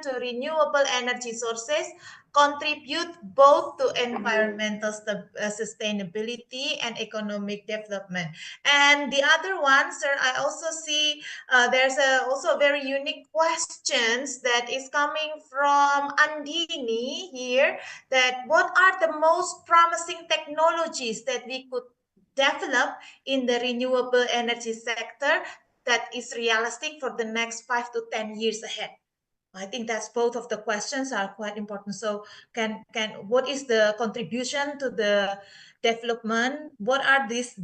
to renewable energy sources contribute both to environmental sustainability and economic development. And the other one, sir, I also see there's also a very unique questions that is coming from Andini here, that what are the most promising technologies that we could develop in the renewable energy sector that is realistic for the next 5 to 10 years ahead? I think that's both of the questions are quite important. So can what is the contribution to the development? What are these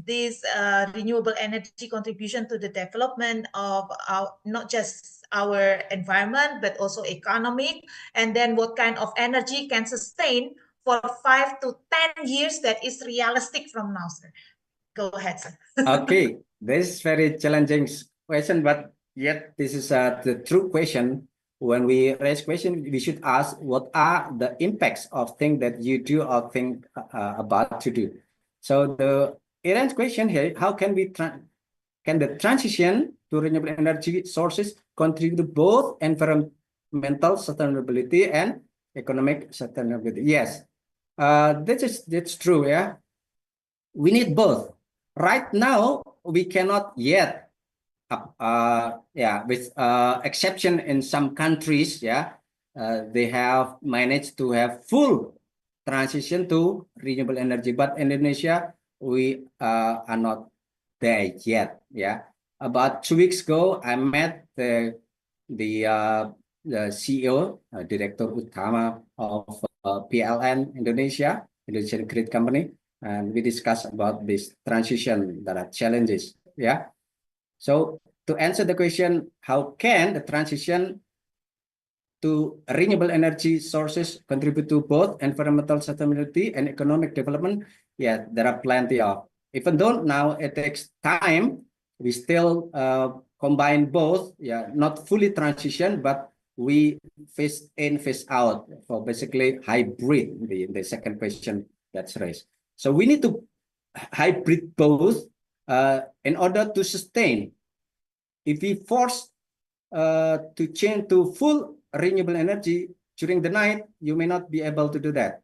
renewable energy contribution to the development of our, not just our environment but also economic? And then what kind of energy can sustain for 5 to 10 years that is realistic from now, sir? Go ahead, sir. Okay, this is very challenging question, but yet this is the true question. When we raise question, we should ask what are the impacts of things that you do or think about to do. So the Iran's question here: how can we can the transition to renewable energy sources contribute to both environmental sustainability and economic sustainability? Yes, that's true. Yeah, we need both. Right now, we cannot yet, with exception in some countries, they have managed to have full transition to renewable energy. But Indonesia, we are not there yet. Yeah, about 2 weeks ago, I met the CEO, Director Utama of PLN Indonesia, Indonesian Grid Company, and we discussed about this transition that are challenges. Yeah. So to answer the question, how can the transition to renewable energy sources contribute to both environmental sustainability and economic development? Yeah, there are plenty of. Even though now it takes time, we still combine both. Yeah, not fully transition, but we phase in, phase out for basically hybrid. The second question that's raised. So we need to hybrid both in order to sustain. If we force to change to full renewable energy during the night, you may not be able to do that.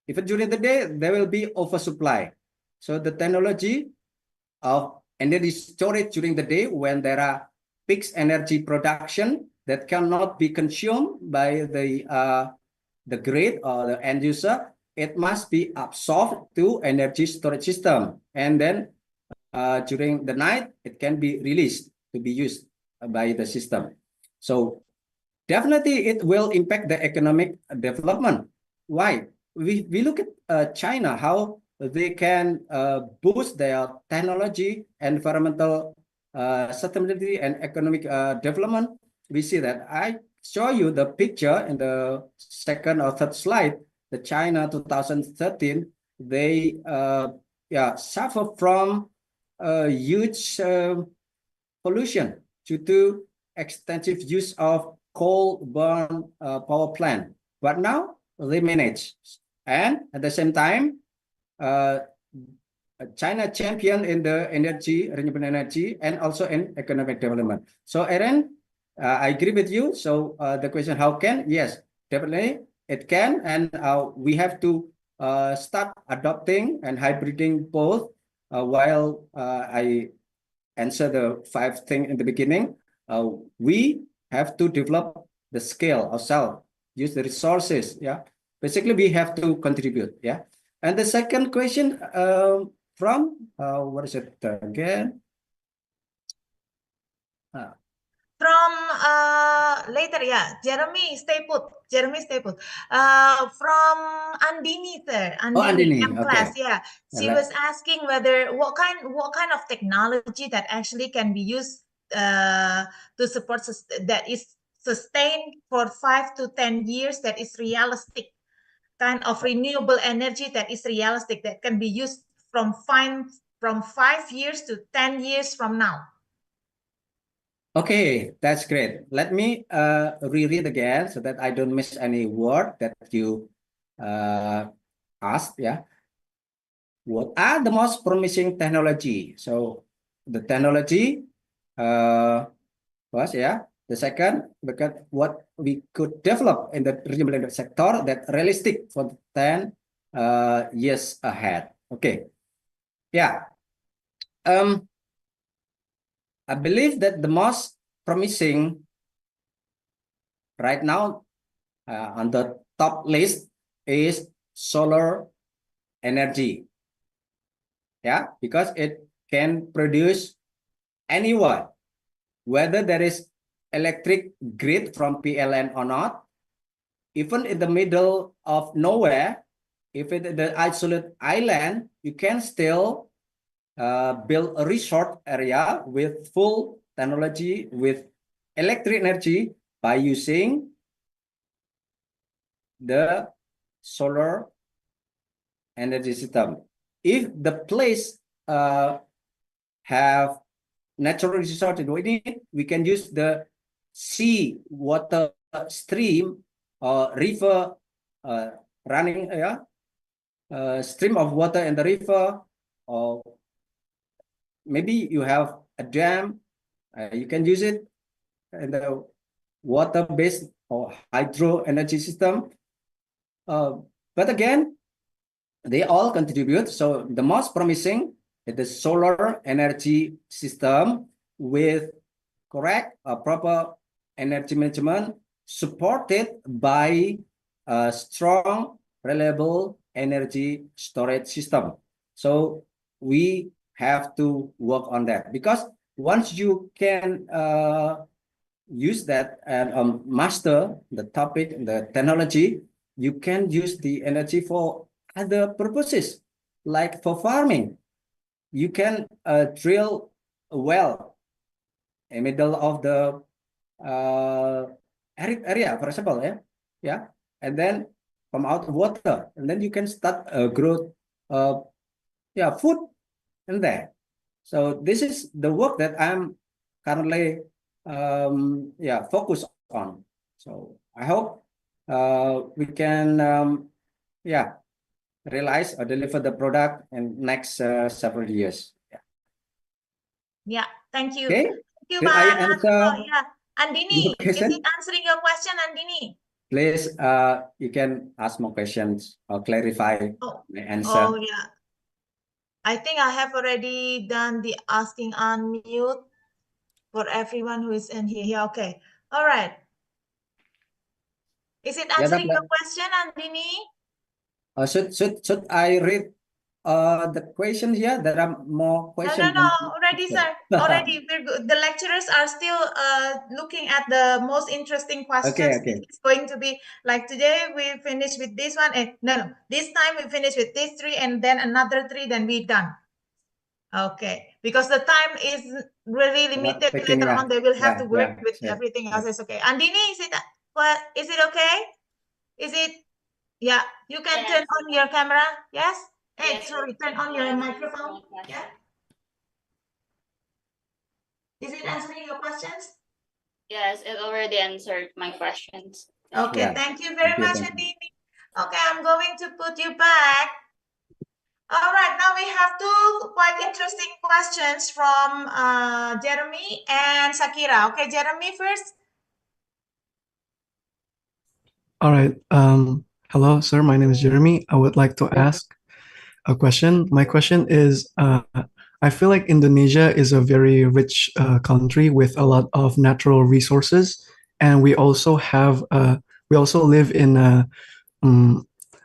Even during the day, there will be oversupply. So the technology of energy storage during the day, when there are peak energy production that cannot be consumed by the grid or the end user, it must be absorbed to energy storage system, and then during the night it can be released to be used by the system. So definitely it will impact the economic development. Why? We look at China, how they can boost their technology, environmental sustainability, and economic development. We see that. I show you the picture in the second or third slide. The China 2013, they suffer from huge pollution due to extensive use of coal burn power plant. But now they manage, and at the same time, China champion in the energy, renewable energy, and also in economic development. So Aaron, I agree with you. So the question, how can? Yes, definitely it can, and we have to start adopting and hybriding both. While I answer the 5 things in the beginning, we have to develop the scale ourselves, use the resources. Yeah, basically we have to contribute. Yeah, and the second question from what is it again? From later, Jeremy, stay put. From Andini, sir. Andini, M class, okay. She was asking whether what kind of technology that actually can be used to support that is sustained for 5 to 10 years, that is realistic, kind of renewable energy that is realistic, that can be used from 5 years to 10 years from now. Okay, that's great. Let me reread again so that I don't miss any word that you asked. Yeah, what are the most promising technology? So the technology was The second, because what we could develop in the renewable energy sector that realistic for the 10 years ahead. Okay. Yeah. I believe that the most promising right now on the top list is solar energy. Yeah, because it can produce anywhere, whether there is electric grid from PLN or not, even in the middle of nowhere, if it is the isolated island, you can still build a resort area with full technology with electric energy by using the solar energy system. If the place have natural resources we need, we can use the sea water stream or river running stream of water in the river, or maybe you have a dam, you can use it in the water-based or hydro energy system. But again, they all contribute. So the most promising is the solar energy system with correct proper energy management supported by a strong, reliable energy storage system. So we have to work on that, because once you can use that and master the topic, the technology, you can use the energy for other purposes, like for farming. You can drill a well in the middle of the arid area, for example, yeah, and then come out of water, and then you can start grow, food in there. So this is the work that I'm currently, focused on. So I hope we can, realize or deliver the product in next several years. Yeah, thank you. Okay. Thank you, Did I Pak answer Arko. Yeah. your Andini, is it question? answering your question, Andini? Please, you can ask more questions or clarify Oh, my answer. yeah. I think I have already done the asking unmute for everyone who is in here. Yeah, okay. All right. Is it Yeah, answering your question, Andini? should I read the questions here? There are more No, questions. already, sir. Already, we're good. The lecturers are still looking at the most interesting questions. Okay. It's going to be like today we finish with this one. And no, this time we finish with these three, and then another three, then we're done. Okay, because the time is really limited. Taking, Later on, they will have to work with sure. everything else. It's okay. Andini, is it what? Is it okay? Is it? Yeah, you can turn on your camera. Yes. Hey, sorry, turn on your microphone. Yeah. Is it answering your questions? Yes, it already answered my questions. Okay, Yeah. thank you very much, Thank you. Andini. Okay, I'm going to put you back. All right, now we have two quite interesting questions from Jeremy and Sakira. Okay, Jeremy first. All right. Hello, sir. My name is Jeremy. I would like to ask a question. My question is, I feel like Indonesia is a very rich country with a lot of natural resources, and we also live in a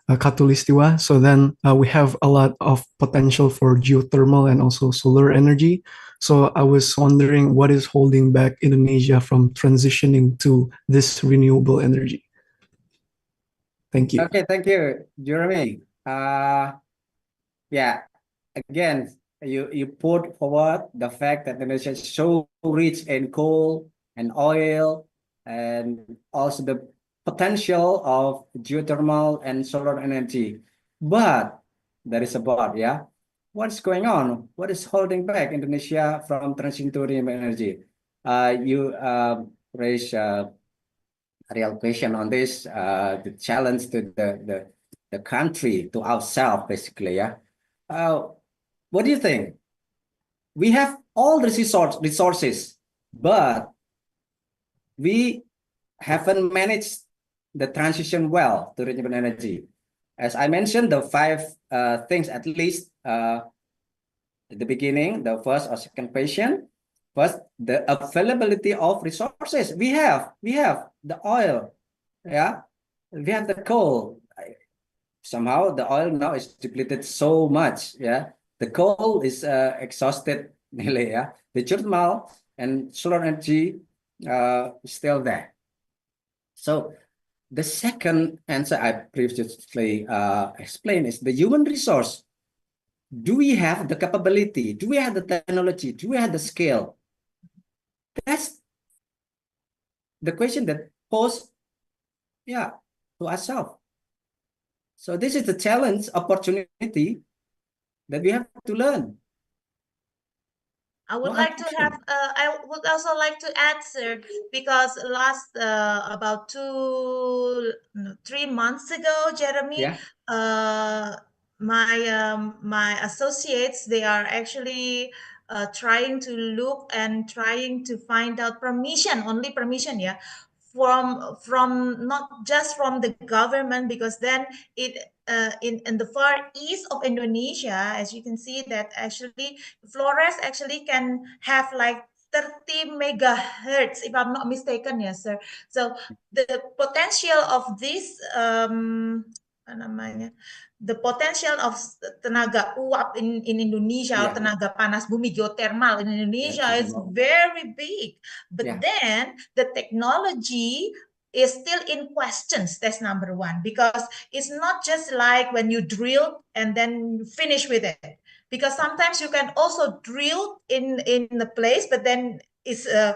Katulistiwa. So then we have a lot of potential for geothermal and also solar energy. So I was wondering what is holding back Indonesia from transitioning to this renewable energy. Thank you. Okay, thank you, Jeremy. Yeah, again, you put forward the fact that Indonesia is so rich in coal and oil, and also the potential of geothermal and solar energy. But there is a but, yeah. What's going on? What is holding back Indonesia from transitioning to renewable energy? You raised a real question on this, the challenge to the country, to ourselves, basically, yeah. What do you think? We have all the resources, but we haven't managed the transition well to renewable energy. As I mentioned, the five things at least at the beginning, the first or second question. First, the availability of resources. We have the oil, yeah, we have the coal. Somehow the oil now is depleted so much, yeah. The coal is exhausted nearly, yeah. The geothermal and solar energy is still there. So the second answer I previously explained is the human resource. Do we have the capability? Do we have the technology? Do we have the scale? That's the question that posed, yeah, to ourselves. So this is the challenge, opportunity that we have to learn. I would No like to have, action. I would also like to answer because last about 3 months ago, Jeremy, Yeah, my associates, they are actually trying to look and trying to find out permission, only permission, yeah, from not just from the government, because then it in the far east of Indonesia, as you can see, that actually Flores actually can have like 30 megahertz, if I'm not mistaken, yes, sir. So the potential of this, apa namanya, the potential of tenaga uap in Indonesia, or yeah, tenaga panas bumi geothermal in yeah, Indonesia is geothermal. very big. But Yeah, then the technology is still in questions. That's number one, because it's not just like when you drill and then finish with it, because sometimes you can also drill in the place, but then it's a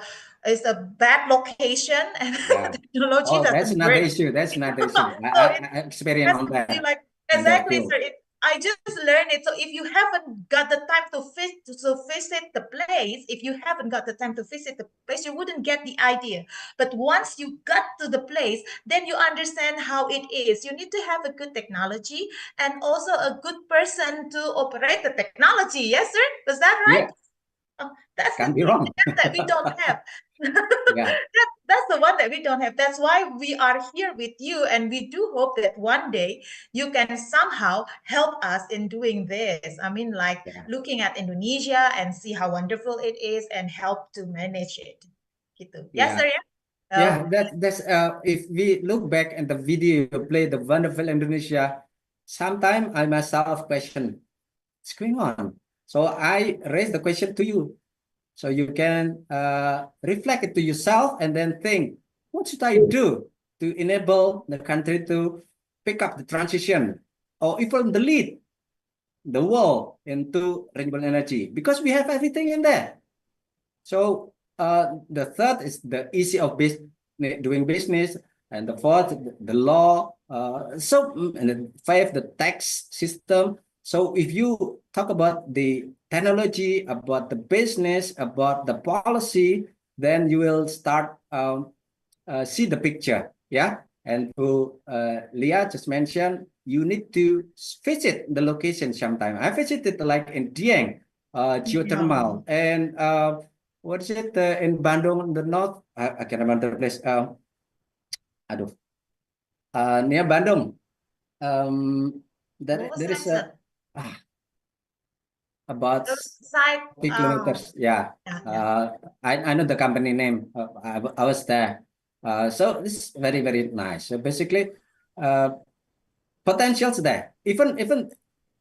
bad location and yeah. technology Oh, that's doesn't another work. issue. That's another issue. So I, it I experienced has on to be that like, in that exactly, field. sir. I just learned it. So if you haven't got the time to visit the place, if you haven't got the time to visit the place, you wouldn't get the idea. But once you got to the place, then you understand how it is. You need to have a good technology and also a good person to operate the technology. Yes, sir. Was that right? Yeah, That's the can't be thing wrong. that we don't have. Yeah, That's the one that we don't have. That's why we are here with you, and we do hope that one day you can somehow help us in doing this. I mean, like yeah, looking at Indonesia and see how wonderful it is and help to manage it. Gitu. Yes, yeah. sir. Yeah. Yeah, Okay. that's if we look back at the video you play the wonderful Indonesia, sometimes I myself question what's going on. So I raise the question to you. So you can reflect it to yourself and then think, what should I do to enable the country to pick up the transition or even the lead the world into renewable energy? Because we have everything in there. So the third is the easy of doing business, and the fourth, the law. And the fifth, the tax system. So if you talk about the technology, about the business, about the policy, then you will start see the picture. Yeah. And to Leah just mentioned, you need to visit the location sometime. I visited like in Dieng, Yeah. geothermal, and what is it in Bandung, the north? I can't remember the place. Aduh, near Bandung. What was There that, is sir? ah, about The side. 40 kilometers. Yeah, Yeah, yeah. I know the company name. I was there. So this is very very nice. So basically, potentials there. Even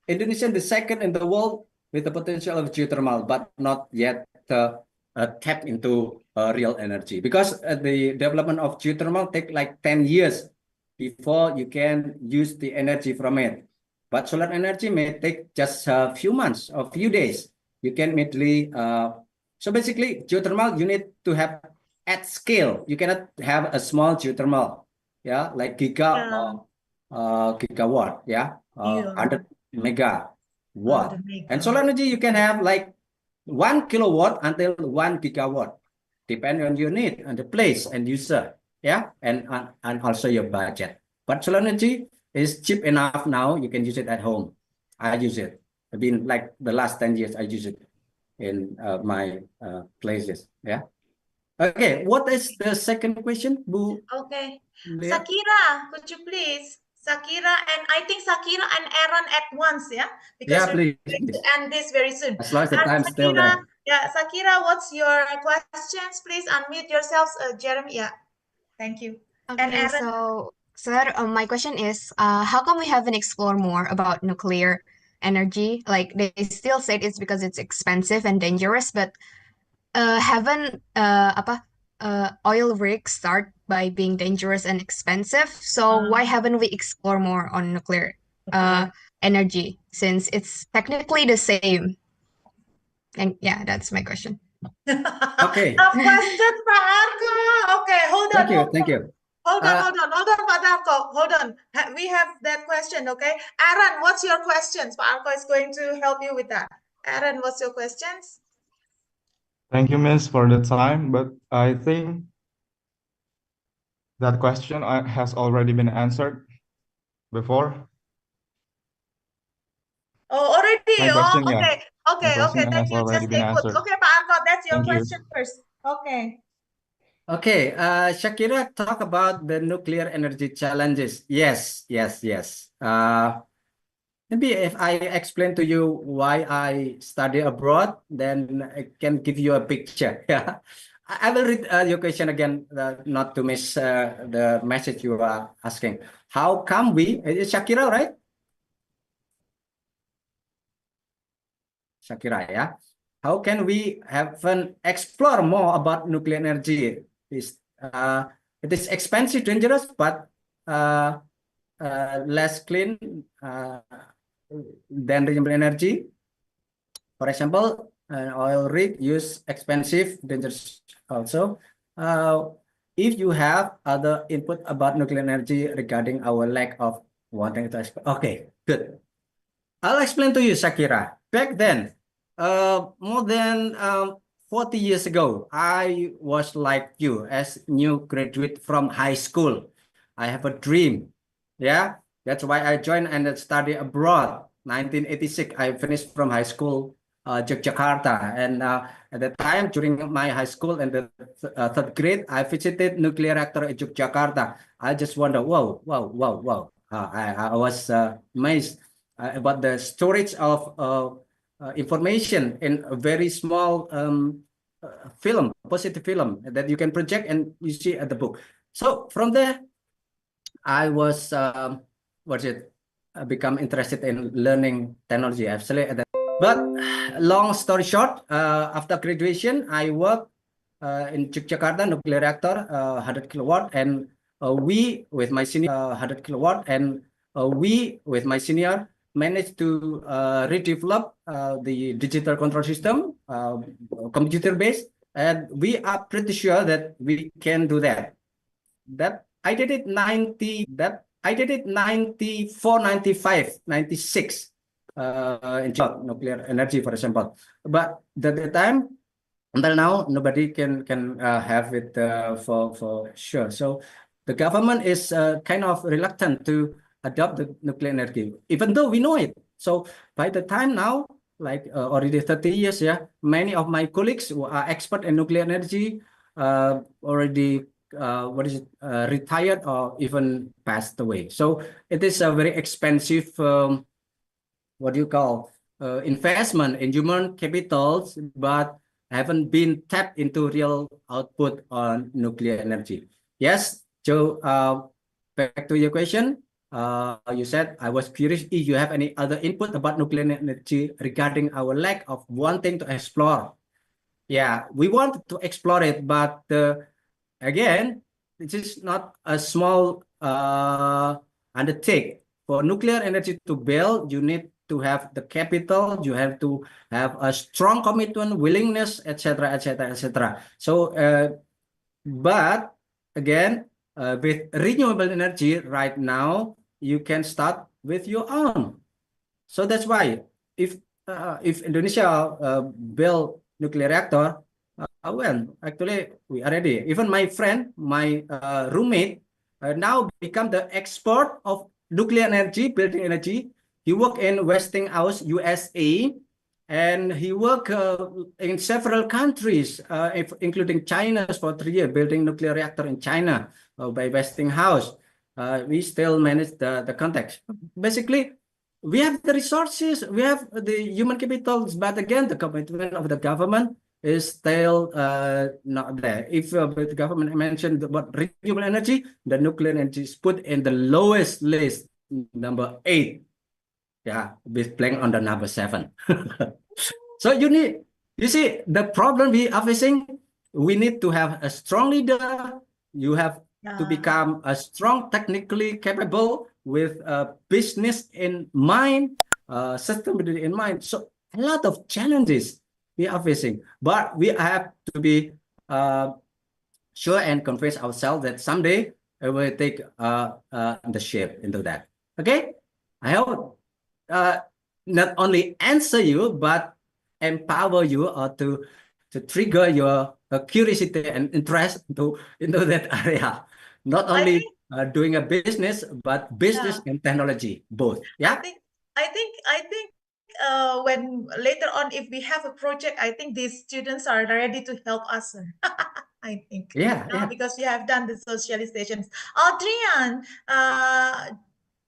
Indonesia the second in the world with the potential of geothermal, but not yet tapped into real energy, because the development of geothermal take like 10 years before you can use the energy from it. But solar energy may take just a few months or few days. You can immediately. So basically, geothermal you need to have at scale. You cannot have a small geothermal, yeah, like Yeah. gigawatt, yeah, Yeah. 100 megawatt. The And solar mega. energy, you can have like 1 kilowatt until 1 gigawatt, depending on your need and the place and user, yeah, and also your budget. But solar energy is cheap enough now. You can use it at home. I use it. I've been like the last 10 years. I use it in my places. Yeah. Okay, what is the second question, Bu? Okay. Lia? Sakira, could you please? Sakira, and I think Sakira and Aaron at once, yeah? Because Yeah, we're please, going to please. end this very soon. As long as the time's still Sakira, there. yeah, Sakira, what's your questions? Please unmute yourselves, Jeremy. Yeah, thank you. And Okay, Aaron. so sir, my question is, how come we haven't explored more about nuclear energy? Like they still said it's because it's expensive and dangerous, but haven't oil rigs start by being dangerous and expensive? So why haven't we explored more on nuclear energy since it's technically the same? And yeah, that's my question. Okay. Tough question, Pak Arko. Okay, hold on. Thank you. Hold on, Pak Arko. Hold on. We have that question, okay? Aaron, what's your questions? Pak Arko is going to help you with that. Aaron, what's your questions? Thank you, Miss, for the time, but I think that question has already been answered before. Oh, already. My question, yeah. Okay. My question Thank has you. already Just been stay put. answered. Okay, Pak Arko, that's your Thank you. question first. Okay. Okay, Shakira, talk about the nuclear energy challenges. Yes. Maybe if I explain to you why I study abroad, then I can give you a picture. Yeah, I will read your question again, not to miss the message you are asking. How come it's Shakira, right? Shakira, yeah. How can we explore more about nuclear energy? It is expensive, dangerous, but less clean than renewable energy. For example, an oil rig use expensive, dangerous also. If you have other input about nuclear energy regarding our lack of wanting to explore, okay, good. I'll explain to you, Shakira. Back then, more than 40 years ago, I was like you, as new graduate from high school. I have a dream. Yeah, that's why I joined and study abroad. 1986, I finished from high school, Yogyakarta. And at the time, during my high school and the third grade, I visited nuclear reactor at Yogyakarta. I just wonder, wow. I was amazed about the storage of information in a very small film, positive film that you can project and you see at the book. So from there, I was become interested in learning technology actually. But long story short, after graduation, I worked in Yogyakarta nuclear reactor, 100 kilowatt, and we with my senior 100 kilowatt, and we with my senior managed to redevelop the digital control system, computer based, and we are pretty sure that we can do that. That I did it 94, 95, 96 in nuclear energy, for example. But at the time, until now, nobody can have it for sure. So the government is kind of reluctant to adopt the nuclear energy, even though we know it. So by the time now, like already 30 years, yeah, many of my colleagues who are expert in nuclear energy already retired or even passed away. So it is a very expensive what do you call investment in human capitals, but haven't been tapped into real output on nuclear energy. Yes, Joe, back to your question. You said I was curious if you have any other input about nuclear energy regarding our lack of wanting to explore. Yeah, we want to explore it, but again, this is not a small undertake. For nuclear energy to build, you need to have the capital, you have to have a strong commitment, willingness, etc., etc., etc. So, but again, with renewable energy right now, you can start with your own. So that's why if Indonesia build nuclear reactor, well, actually we are ready. Even my friend, my roommate, now become the expert of nuclear energy, building energy. He work in Westinghouse, USA, and he worked in several countries, including China for 3 years, building nuclear reactor in China by Westinghouse. We still manage the context. Basically, we have the resources, we have the human capitals, but again, the commitment of the government is still not there. If the government mentioned about renewable energy, the nuclear energy is put in the lowest list, number 8. Yeah, with playing on the number 7. So you see, the problem we are facing, we need to have a strong leader. You have to become a strong, technically capable with business in mind, sustainability in mind. So a lot of challenges we are facing, but we have to be sure and convince ourselves that someday we will take the shape into that. Okay, I hope not only answer you, but empower you or to trigger your curiosity and interest into that area. Not only doing a business, but business and technology, both. Yeah. I think when later on, if we have a project, I think these students are ready to help us. I think. Yeah. Because you have done the socializations. Adrian,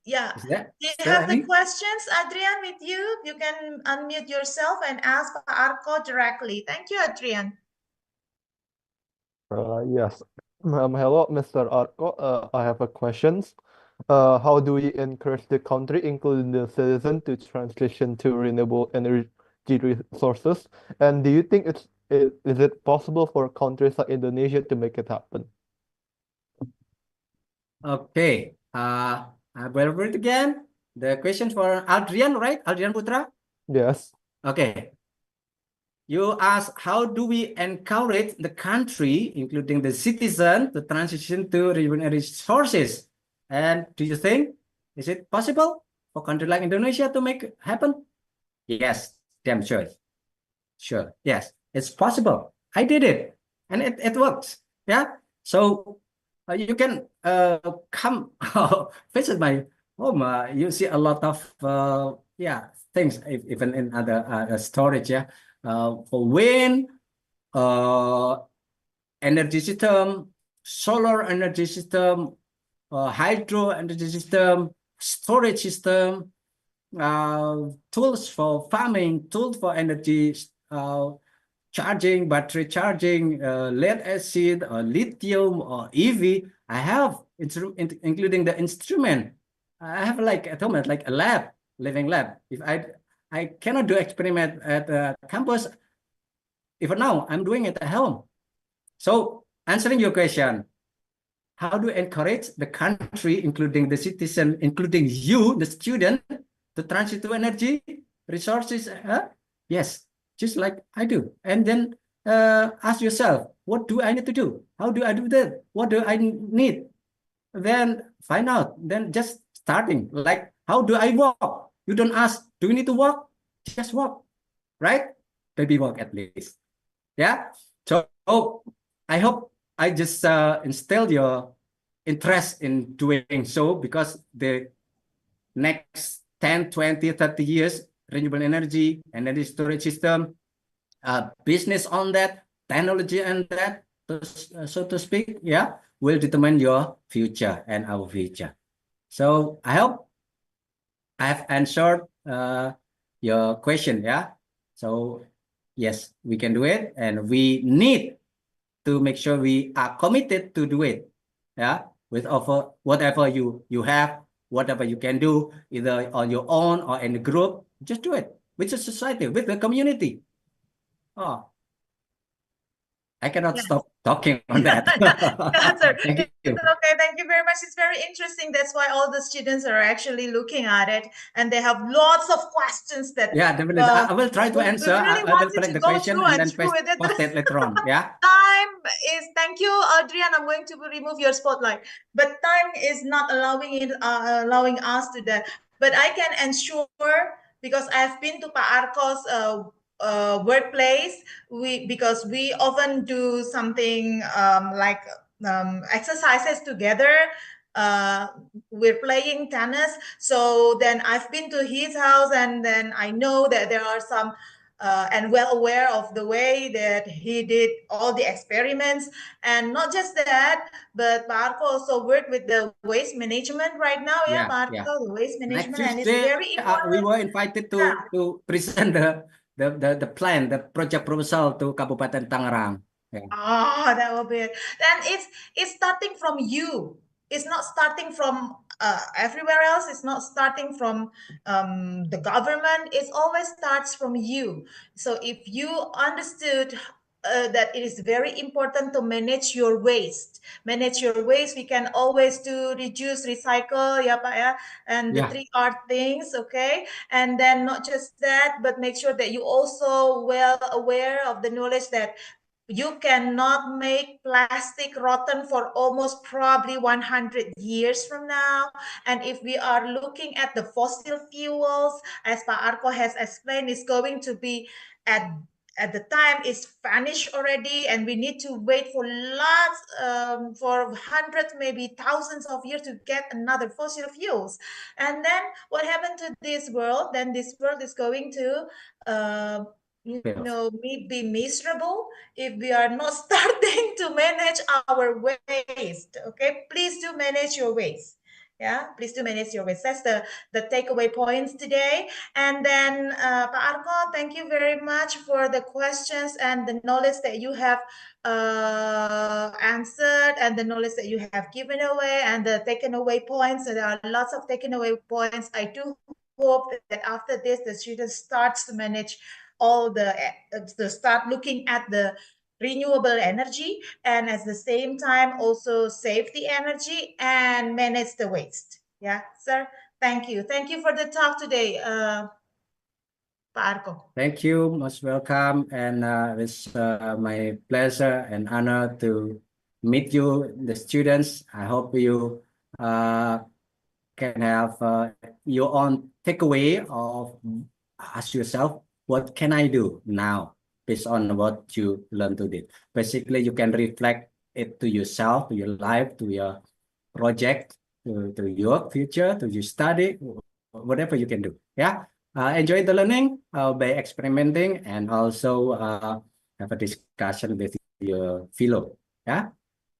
yeah. Is that Do you still have the any? questions, Adrian, with you? You can unmute yourself and ask Arko directly. Thank you, Adrian. Yes. Hello, Mr. Arko. I have a questions. How do we encourage the country, including the citizen, to transition to renewable energy resources? And do you think is it possible for countries like Indonesia to make it happen? Okay. I will read again. The question for Adrian, right? Adrian Putra? Yes. Okay. You ask, how do we encourage the country, including the citizen, to transition to renewable energy sources? And do you think, is it possible for a country like Indonesia to make it happen? Yes, damn sure. Sure, yes, it's possible. I did it, and it works. Yeah, so you can come visit my home. You see a lot of things, even in other storage. Yeah, for wind, energy system, solar energy system, hydro energy system, storage system, tools for farming, tools for energy charging, battery charging, lead acid, or lithium, or EV. I have, including the instrument. I have like at home, like a lab, living lab. If I cannot do experiment at campus, even now I'm doing it at home. So answering your question, how do you encourage the country, including the citizen, including you, the student, to transit to energy resources? Yes, just like I do. And then ask yourself, what do I need to do? How do I do that? What do I need? Then find out. Then just starting. Like, how do I walk? You don't ask, do you need to walk? Just walk, right? Baby walk at least. Yeah. So I hope I just instilled your interest in doing so, because the next 10, 20, 30 years, renewable energy storage system, business on that, technology on that, so to speak, yeah, will determine your future and our future. So I hope I have answered your question, yeah. So yes, we can do it, and we need to make sure we are committed to do it, yeah, with whatever you have, whatever you can do, either on your own or in a group, just do it with the society, with the community. Oh, I cannot stop talking on that. Thank you. Okay, thank you very much. It's very interesting. That's why all the students are actually looking at it, and they have lots of questions that. Yeah, definitely. I will try to answer. Really I will collect the question and then post it later on. Yeah. Time is. Thank you, Adrian. I'm going to remove your spotlight, but time is not allowing us to that. But I can ensure, because I've been to Pak Arko's workplace, because we often do something like exercises together. We're playing tennis, so then I've been to his house, and then I know that there are some and well aware of the way that he did all the experiments. And not just that, but Pak Arko also worked with the waste management right now. Yeah, Pak Yeah. Arko, the waste Next management, and it's Tuesday, very we important. were invited Yeah. to present the plan, the project proposal to Kabupaten Tangerang. Yeah. Oh, that will be it. Then it's starting from you. It's not starting from everywhere else. It's not starting from the government. It always starts from you. So if you understood that it is very important to manage your waste. We can always do reduce, recycle, yeah, Pak, yeah, and the Yeah. 3R things, okay. And then not just that, but make sure that you also well aware of the knowledge that you cannot make plastic rotten for almost probably 100 years from now. And if we are looking at the fossil fuels, as Pak Arko has explained, it's going to be at the time is vanished already, and we need to wait for lots for hundreds, maybe thousands of years to get another fossil fuels. And then what happened to this world? Then this world is going to be miserable if we are not starting to manage our waste. Okay, please do manage your waste. Yeah, please do manage your waste. That's the takeaway points today. And then Pak Arko, thank you very much for the questions and the knowledge that you have answered, and the knowledge that you have given away, and the taken away points. So there are lots of taken away points. I do hope that after this the students starts to manage all the to start looking at the renewable energy, and at the same time also save the energy and manage the waste. Yeah, sir. Thank you for the talk today, Pak Arko. Thank you, most welcome, and it's my pleasure and honor to meet you, the students. I hope you can have your own takeaway of ask yourself, what can I do now based on what you learned today? Basically, you can reflect it to yourself, to your life, to your project, to your future, to your study, whatever you can do. Yeah. Enjoy the learning by experimenting, and also have a discussion with your fellow. Yeah.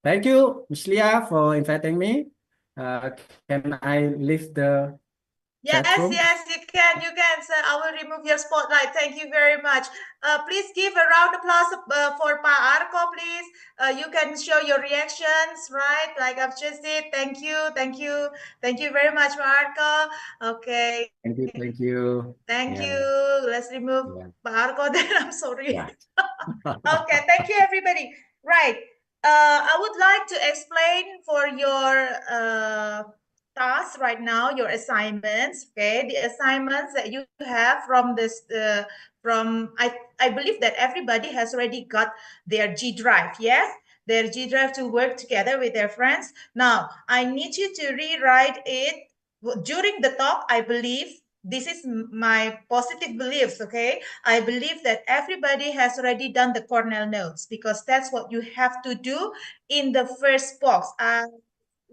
Thank you, Ms. Lia, for inviting me. Can I leave the chat Yes, room? yes, you can, sir. I will remove your spotlight. Thank you very much. Please give a round of applause for Pa Arko, please. You can show your reactions, right? Like I've just did. Thank you, thank you, thank you very much, Pa Arko. Okay. Thank you, thank you. Thank Yeah, you. Let's remove yeah, Pa Arko then. I'm sorry. yeah. Okay, thank you, everybody. Right. I would like to explain for your tasks right now, your assignments. Okay, the assignments that you have from this, I believe that everybody has already got their G drive. Yes, their G drive to work together with their friends. Now, I need you to rewrite it during the talk. I believe this is my positive beliefs. Okay, I believe that everybody has already done the Cornell notes, because that's what you have to do in the first box.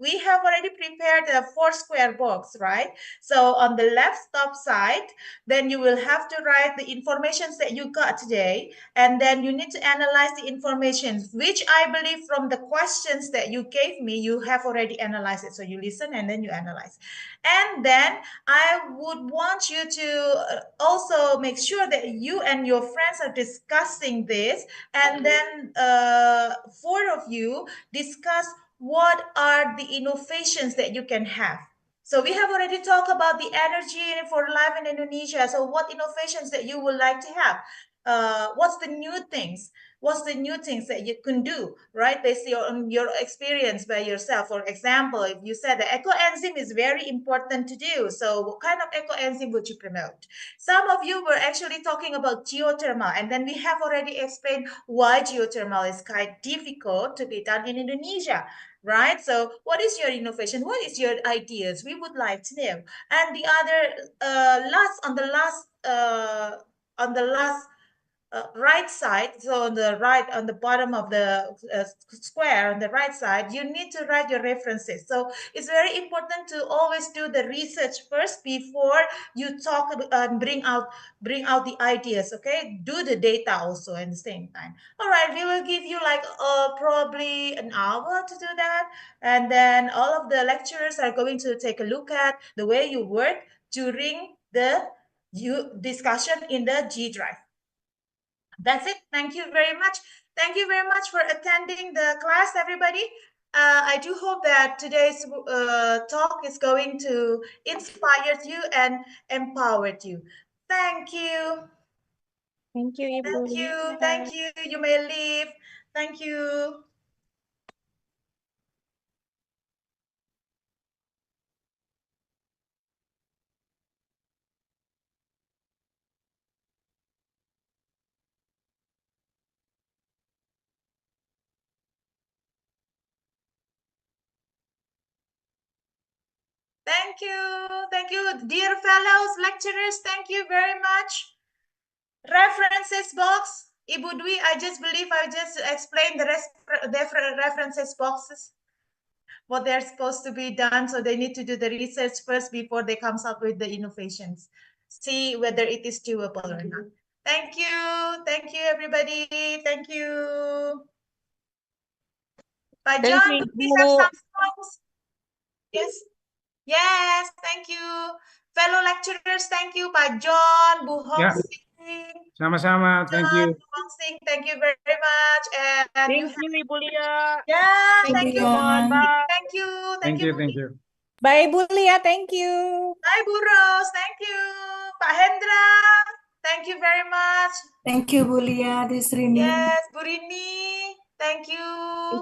We have already prepared a 4 square box, right? So on the left top side, then you will have to write the informations that you got today, and then you need to analyze the information, which I believe from the questions that you gave me, you have already analyzed it. So you listen and then you analyze. And then I would want you to also make sure that you and your friends are discussing this, and then 4 of you discuss what are the innovations that you can have. So we have already talked about the energy for life in Indonesia. So what innovations that you would like to have? What's the new things? What's the new things that you can do, right? Based on your experience by yourself. For example, if you said the ecoenzyme is very important to do, so what kind of ecoenzyme would you promote? Some of you were actually talking about geothermal, and then we have already explained why geothermal is quite difficult to be done in Indonesia, right? So what is your innovation? What is your ideas? We would like to know. And the other on the last right side, so on the right, on the bottom of the square on the right side, you need to write your references. So it's very important to always do the research first before you talk and bring out the ideas. Okay, do the data also at the same time. All right, we will give you like probably an hour to do that, and then all of the lecturers are going to take a look at the way you work during the discussion in the G Drive. That's it. Thank you very much. Thank you very much for attending the class, everybody. I do hope that today's talk is going to inspire you and empower you. Thank you. Thank you, Ibu. Thank you. Thank you. You may leave. Thank you. Thank you. Thank you, dear fellows, lecturers. Thank you very much. References box. Ibu Dwi, I just believe I just explained the references boxes, what they're supposed to be done. So they need to do the research first before they comes up with the innovations. See whether it is doable or not. Thank you. Thank you, everybody. Thank you. Pak Thank John, you, please have Ibu. some songs. Yes. Yes, thank you. Fellow lecturers, thank you. Pak John, Bu Hong Ya, Sing, sama-sama. Thank John, you. Bu Hong Sing, thank you very much. And you Thank you, Ibu Lia. yeah, Thank thank you, you. John. Bye. Thank you. Thank Thank you, you. Bu. Thank you. Bye, Bu Lia. Thank you. Bye, Bu Rose. Thank you. Pak Hendra, thank you very much. Thank you, Bu Lia, this Rini. Yes, Bu Rini, thank you.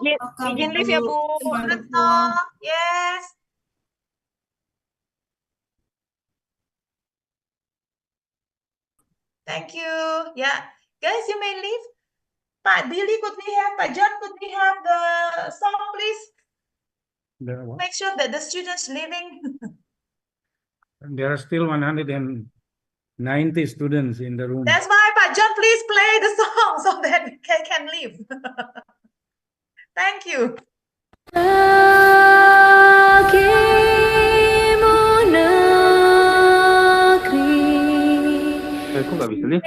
Welcome, Izin live ya, Ibu. Bu. It's Bu Retno, wonderful. yes. Thank you. Yeah, guys, you may leave. Pak Billy, could we have, Pak John, could we have the song, please? There, what? Make sure that the students leaving. There are still 190 students in the room. That's why, Pak John, please play the song so that we can leave. Thank you. Aku nggak bisa lihat.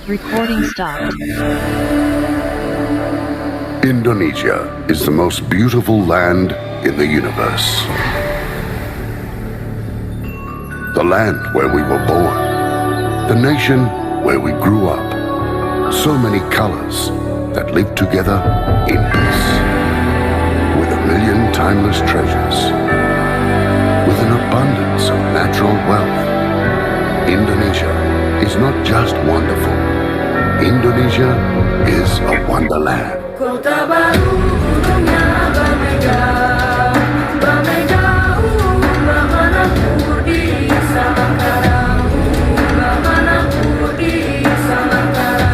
Recording stopped. Indonesia is the most beautiful land in the universe. The land where we were born. The nation where we grew up. So many colors that live together in peace. With a million timeless treasures. With an abundance of natural wealth. Indonesia is not just wonderful. Indonesia is a wonderland. Kota baru dunia berbeda, bagaimanapun di Samangkarang, bagaimanapun di Samangkarang.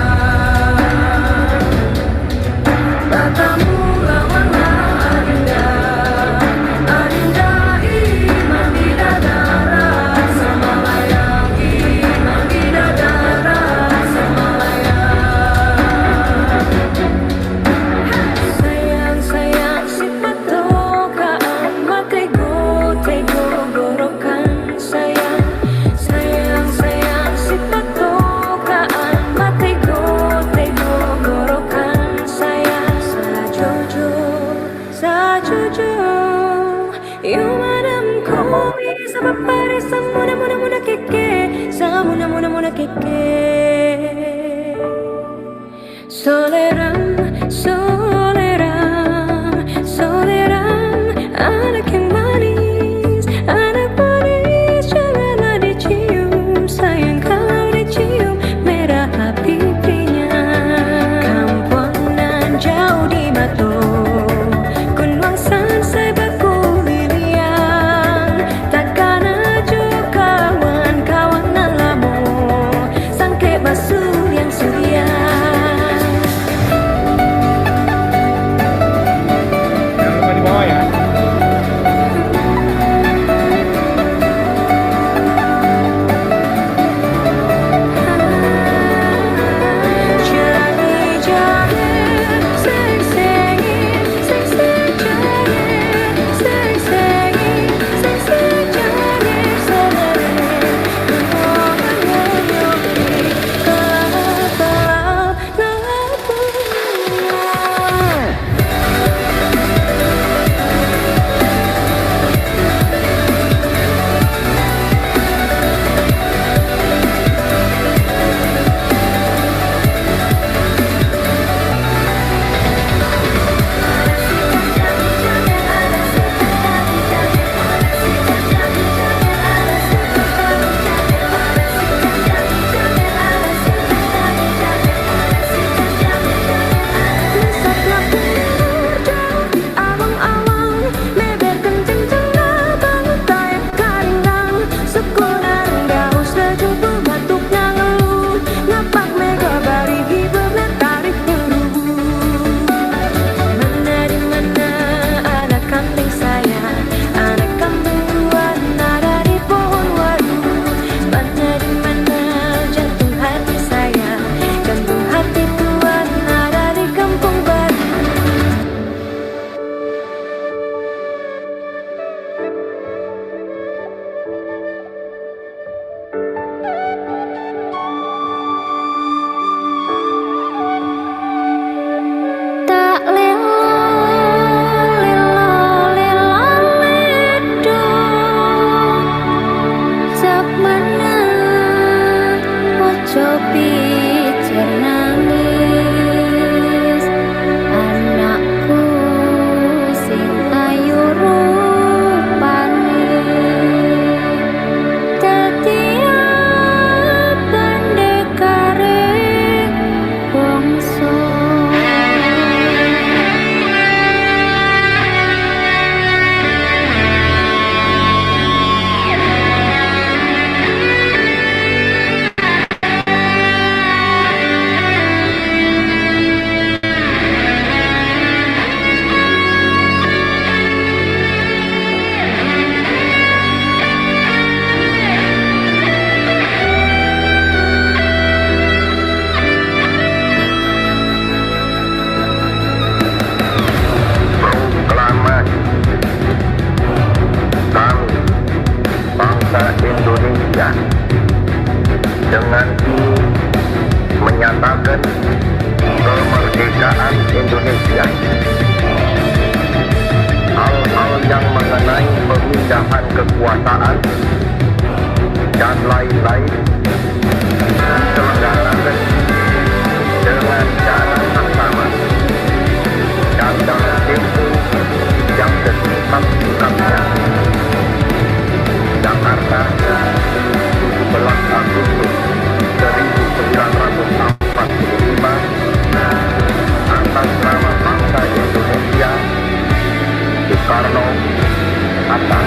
Batamu lawanlah adinda, adinda iman di dadara sama layang, iman di dadara sama layang. Sayang, sayang, si patokaan, matego, tego, gorokan. Sayang, sayang, sayang, si patokaan, matego, tego, gorokan. Sayang, sajojo, sajojo. Yumadam komi, sabapare, samuna, muna, muna, keke. Samuna, muna, muna, keke. Soleram, soleram, soleram, anak yang manis, janganlah dicium, sayang kalau dicium, merah pipinya. Kampuangan jauh di Mato, Kunwang San saya baku lilian, takkan aja picer nangis anakku sing ayu rupane tetiap pandekare bangsa. Kami, bangsa Indonesia, dengan ini menyatakan kemerdekaan Indonesia. Hal-hal yang mengenai pemindahan kekuasaan dan lain-lain diselenggarakan dengan cara bersama dan dalam tempo yang sesingkat-singkatnya. Jakarta, 17 Agustus 1945, atas nama bangsa Indonesia, Soekarno, Hatta.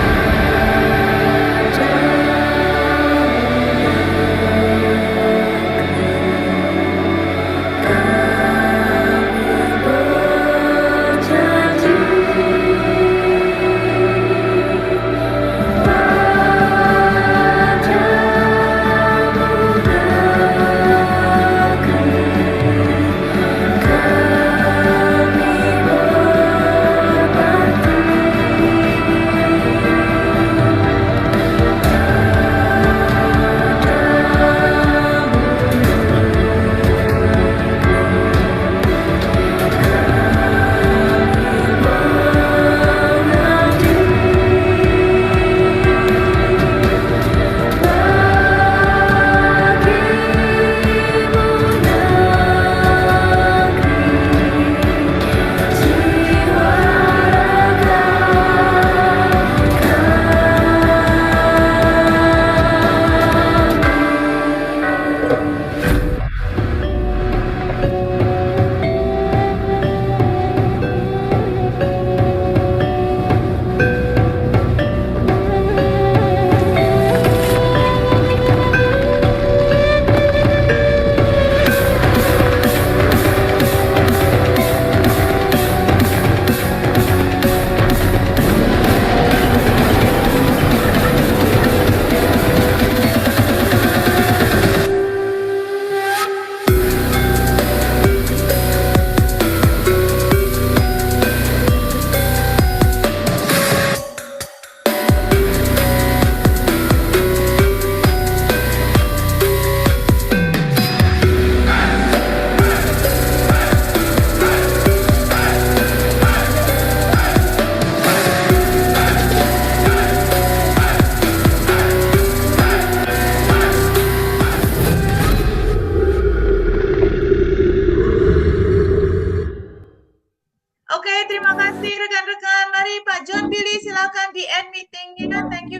Oke, terima kasih rekan-rekan. Mari Pak John Billy silakan di end meeting-nya. Thank